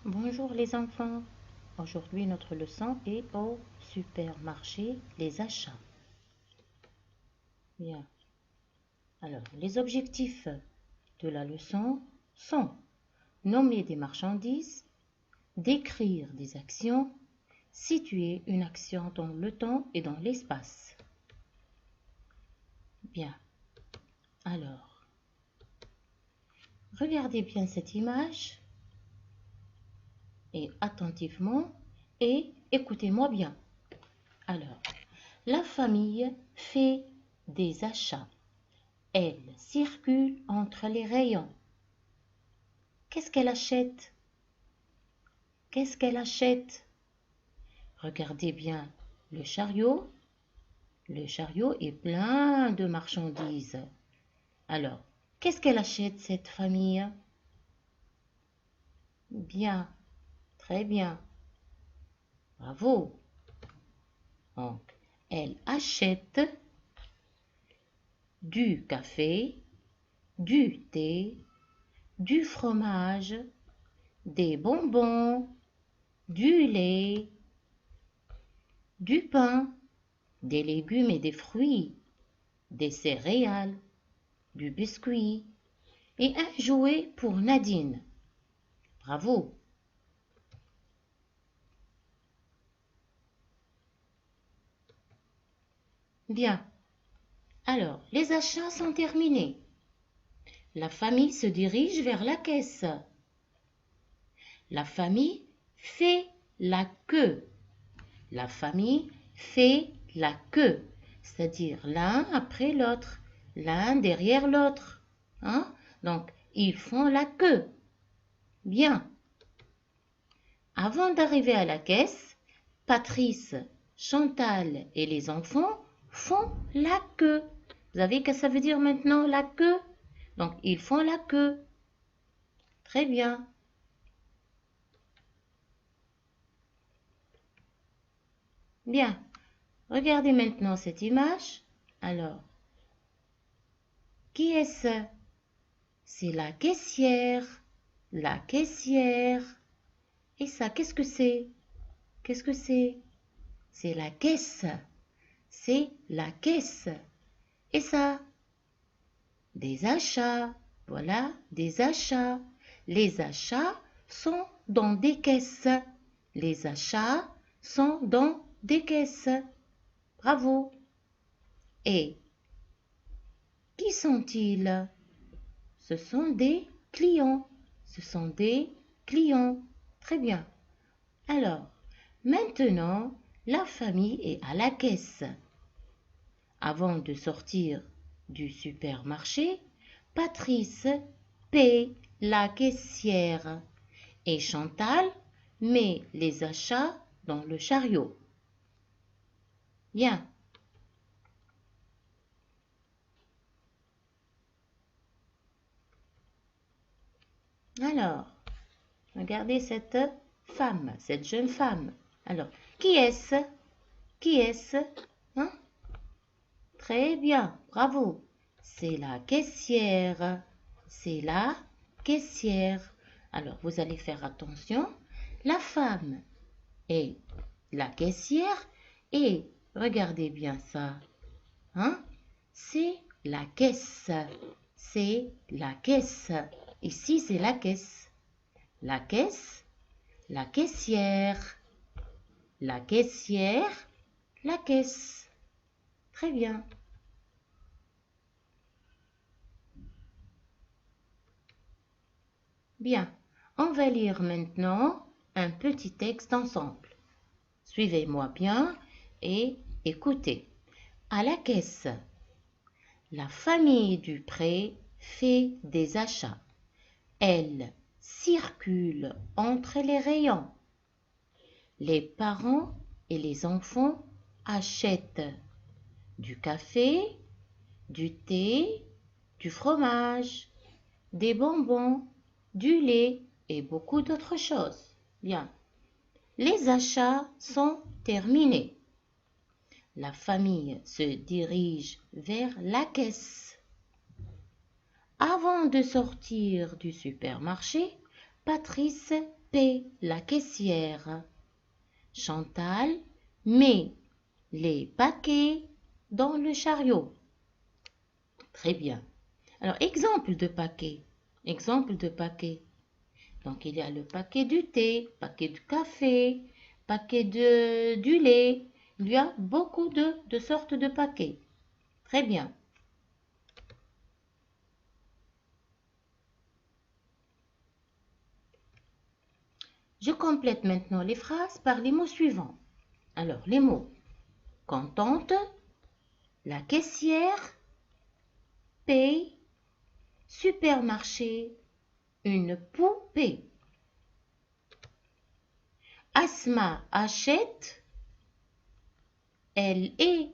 Bonjour les enfants. Aujourd'hui notre leçon est au supermarché, les achats. Bien. Alors, les objectifs de la leçon sont nommer des marchandises, décrire des actions, situer une action dans le temps et dans l'espace. Bien. Alors, regardez bien cette image et attentivement et écoutez-moi bien. Alors, la famille fait des achats. Elle circule entre les rayons. Qu'est-ce qu'elle achète? Qu'est-ce qu'elle achète? Regardez bien le chariot. Le chariot est plein de marchandises. Alors, qu'est-ce qu'elle achète cette famille? Bien, très bien. Bravo. Donc, elle achète du café, du thé, du fromage, des bonbons, du lait, du pain, des légumes et des fruits, des céréales, du biscuit et un jouet pour Nadine. Bravo! Bien. Alors, les achats sont terminés. La famille se dirige vers la caisse. La famille fait la queue. La famille fait la queue, c'est-à-dire l'un après l'autre, l'un derrière l'autre. Hein? Donc, ils font la queue. Bien. Avant d'arriver à la caisse, Patrice, Chantal et les enfants font la queue. Vous savez que ça veut dire maintenant la queue? Donc, ils font la queue. Très bien. Bien. Regardez maintenant cette image. Alors, qui est-ce? C'est la caissière. La caissière. Et ça, qu'est-ce que c'est? Qu'est-ce que c'est? C'est la caisse. C'est la caisse. Et ça? Des achats. Voilà, des achats. Les achats sont dans des caisses. Les achats sont dans des caisses. Bravo. Et qui sont-ils? Ce sont des clients. Ce sont des clients. Très bien. Alors, maintenant, la famille est à la caisse. Avant de sortir du supermarché, Patrice paie la caissière et Chantal met les achats dans le chariot. Bien. Alors, regardez cette femme, cette jeune femme. Alors, qui est-ce? Qui est-ce? Hein? Très bien, bravo. C'est la caissière. C'est la caissière. Alors, vous allez faire attention. La femme est la caissière et regardez bien ça. Hein? C'est la caisse. C'est la caisse. Ici, c'est la caisse. La caisse, la caissière. La caissière, la caisse. Très bien. Bien, on va lire maintenant un petit texte ensemble. Suivez-moi bien et écoutez. À la caisse, la famille Dupré fait des achats. Elle circule entre les rayons. Les parents et les enfants achètent du café, du thé, du fromage, des bonbons, du lait et beaucoup d'autres choses. Bien. Les achats sont terminés. La famille se dirige vers la caisse. Avant de sortir du supermarché, Patrice paie la caissière. Chantal met les paquets dans le chariot. Très bien. Alors, exemple de paquet. Exemple de paquet. Donc, il y a le paquet du thé, paquet de café, paquet du lait. Il y a beaucoup de sortes de paquets. Très bien. Je complète maintenant les phrases par les mots suivants. Alors, les mots contente, la caissière, paye, supermarché, une poupée. Asma achète, elle est.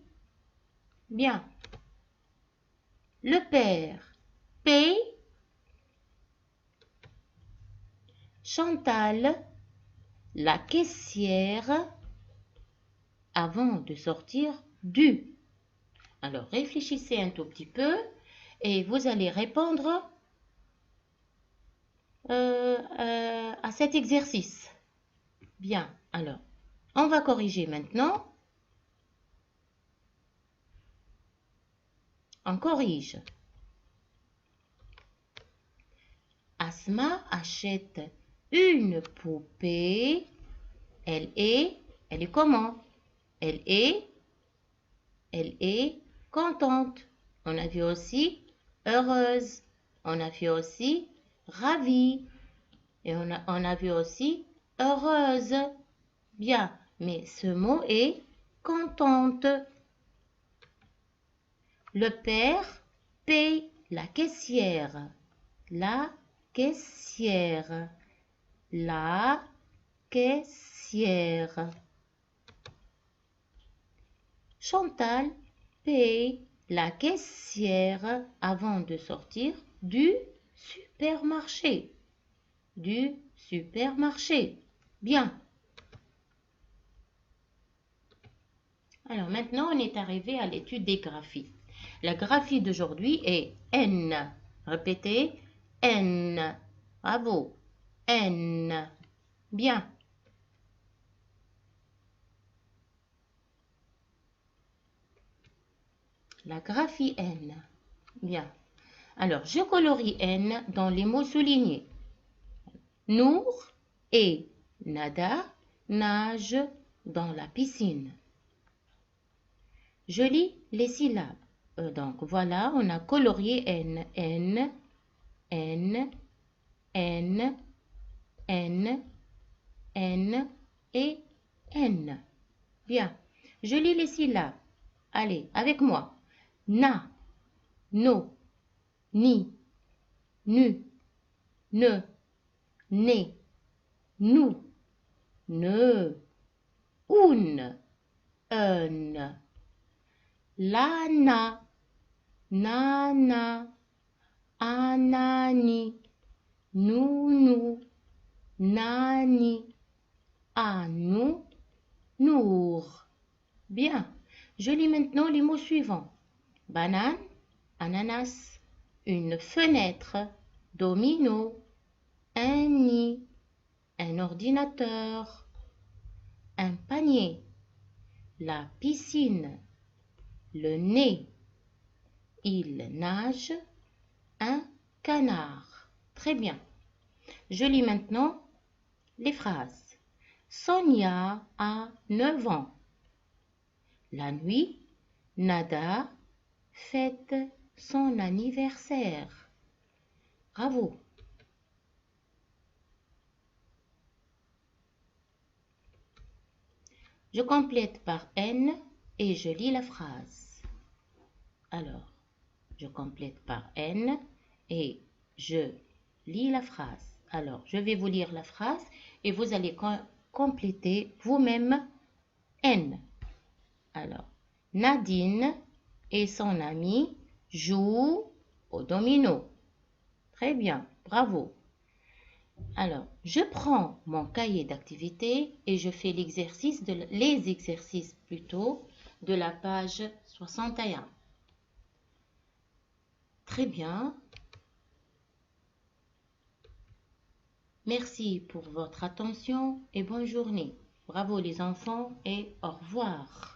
Bien. Le père paye. Chantal, la caissière, avant de sortir du. Alors, réfléchissez un tout petit peu et vous allez répondre à cet exercice. Bien, alors, on va corriger maintenant. On corrige. Asma achète une poupée. Elle est comment? Elle est contente. On a vu aussi heureuse. On a vu aussi ravie. Et on a vu aussi heureuse. Bien, mais ce mot est contente. Le père paye la caissière. La caissière. La caissière. Chantal paye la caissière avant de sortir du supermarché. Du supermarché. Bien. Alors maintenant, on est arrivé à l'étude des graphies. La graphie d'aujourd'hui est N. Répétez, N. Bravo. N. Bien. La graphie N. Bien. Alors, je colorie N dans les mots soulignés. Nour et Nada nagent dans la piscine. Je lis les syllabes. Donc, voilà, on a colorié N. N, N, N, N, N et N. Bien. Je lis les syllabes. Allez, avec moi. Na, no, ni, nu, ne, né, nous, ne, un, lana, nana, anani, nounou, nani, anou, nour. Bien. Je lis maintenant les mots suivants. Banane, ananas, une fenêtre, domino, un nid, un ordinateur, un panier, la piscine, le nez, il nage, un canard. Très bien. Je lis maintenant les phrases. Sonia a 9 ans. La nuit, Nada fête son anniversaire. Bravo. Je complète par N et je lis la phrase. Alors, je complète par N et je lis la phrase. Alors, je vais vous lire la phrase et vous allez compléter vous-même N. Alors, Nadine et son ami jouent au domino. Très bien, bravo. Alors, je prends mon cahier d'activité et je fais les exercices plutôt de la page 61. Très bien. Merci pour votre attention et bonne journée. Bravo les enfants et au revoir.